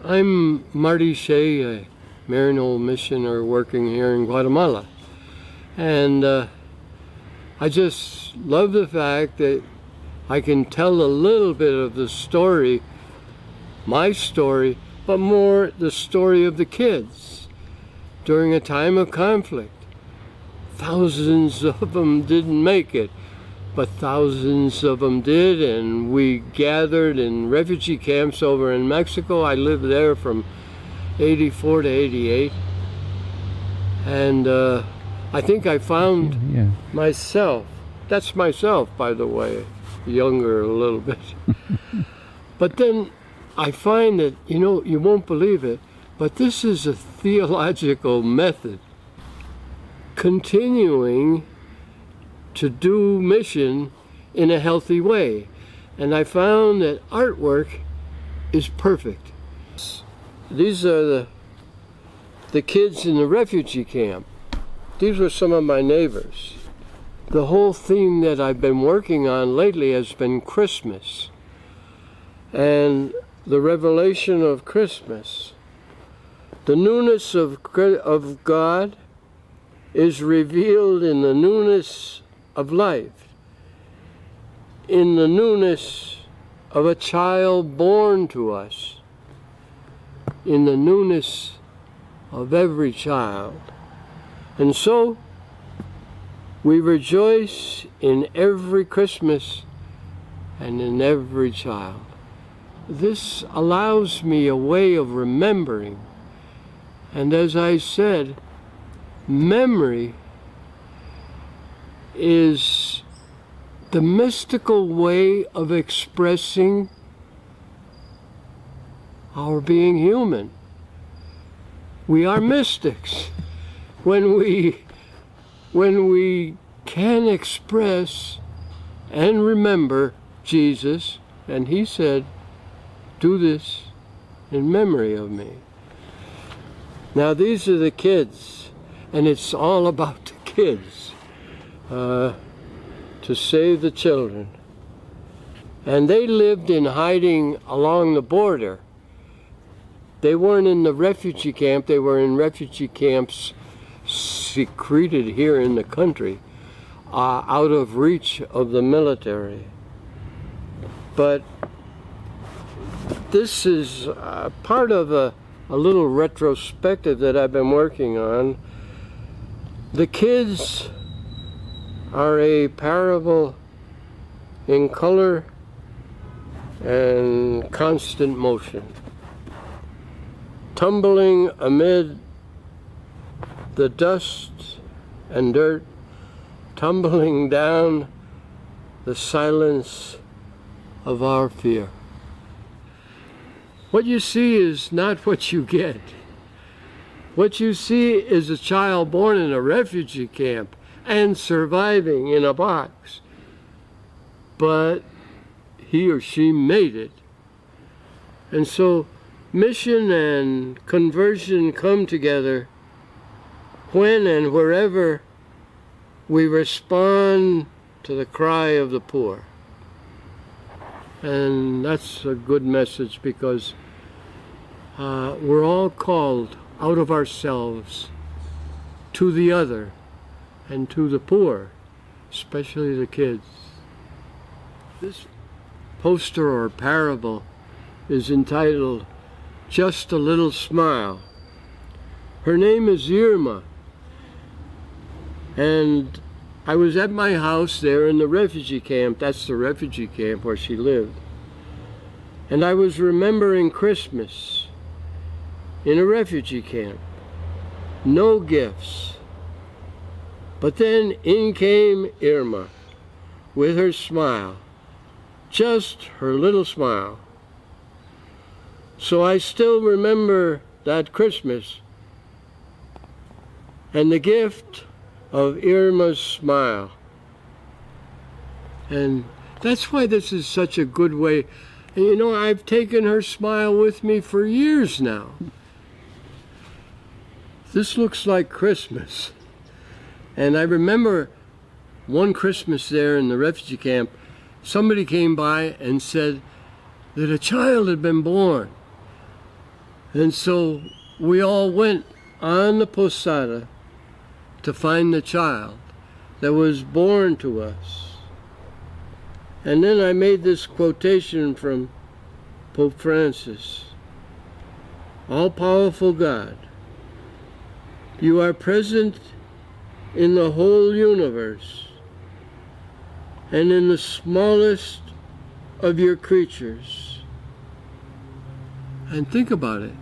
I'm Marty Shea, a Maryknoll missioner working here in Guatemala. And I just love the fact that I can tell a little bit of the story, my story, but more the story of the kids during a time of conflict. Thousands of them didn't make it, but thousands of them did, and we gathered in refugee camps over in Mexico. I lived there from 84 to 88, and I think I found myself. That's myself, by the way, younger a little bit. But then I find that, you know, you won't believe it, but this is a theological method, continuing to do mission in a healthy way. And I found that artwork is perfect. These are the kids in the refugee camp. These were some of my neighbors. The whole theme that I've been working on lately has been Christmas and the revelation of Christmas. The newness of God is revealed in the newness of life, in the newness of a child born to us, in the newness of every child. And so we rejoice in every Christmas and in every child. This allows me a way of remembering. And as I said, memory is the mystical way of expressing our being human. We are mystics when we can express and remember Jesus, and he said, "Do this in memory of me." Now these are the kids, and it's all about the kids, to save the children. And they lived in hiding along the border. They weren't in the refugee camp, they were in refugee camps secreted here in the country, out of reach of the military. But this is part of a little retrospective that I've been working on. The kids are a parable in color and constant motion, tumbling amid the dust and dirt, tumbling down the silence of our fear. What you see is not what you get. What you see is a child born in a refugee camp and surviving in a box. But he or she made it. And so mission and conversion come together when and wherever we respond to the cry of the poor. And that's a good message, because we're all called out of ourselves to the other and to the poor, especially the kids. This poster or parable is entitled "Just a Little Smile." Her name is Irma, and I was at my house there in the refugee camp. That's the refugee camp where she lived. And I was remembering Christmas in a refugee camp. No gifts. But then in came Irma with her smile, just her little smile. So I still remember that Christmas and the gift of Irma's smile. And that's why this is such a good way. And you know, I've taken her smile with me for years now. This looks like Christmas. And I remember one Christmas there in the refugee camp, somebody came by and said that a child had been born. And so we all went on the posada to find the child that was born to us. And then I made this quotation from Pope Francis. All-powerful God, you are present in the whole universe and in the smallest of your creatures. And think about it,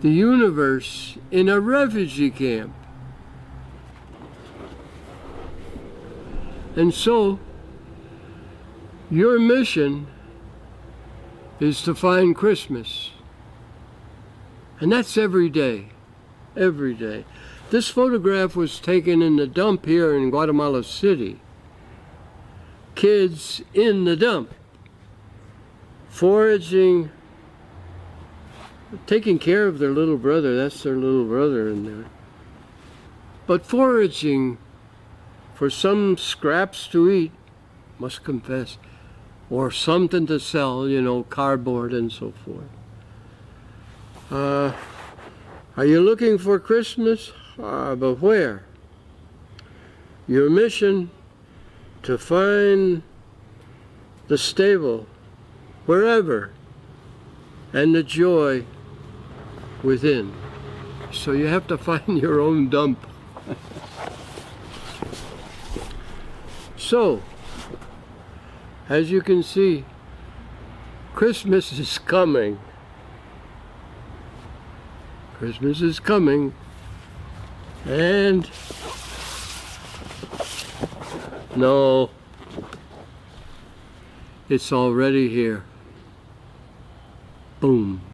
the universe in a refugee camp. And so, your mission is to find Christmas. And that's every day, every day. This photograph was taken in the dump here in Guatemala City. Kids in the dump, foraging, taking care of their little brother. That's their little brother in there. But foraging for some scraps to eat, must confess, or something to sell, you know, cardboard and so forth. Are you looking for Christmas? But where? Your mission to find the stable, wherever, and the joy within. So you have to find your own dump. So, as you can see, Christmas is coming. Christmas is coming. And no, it's already here. Boom.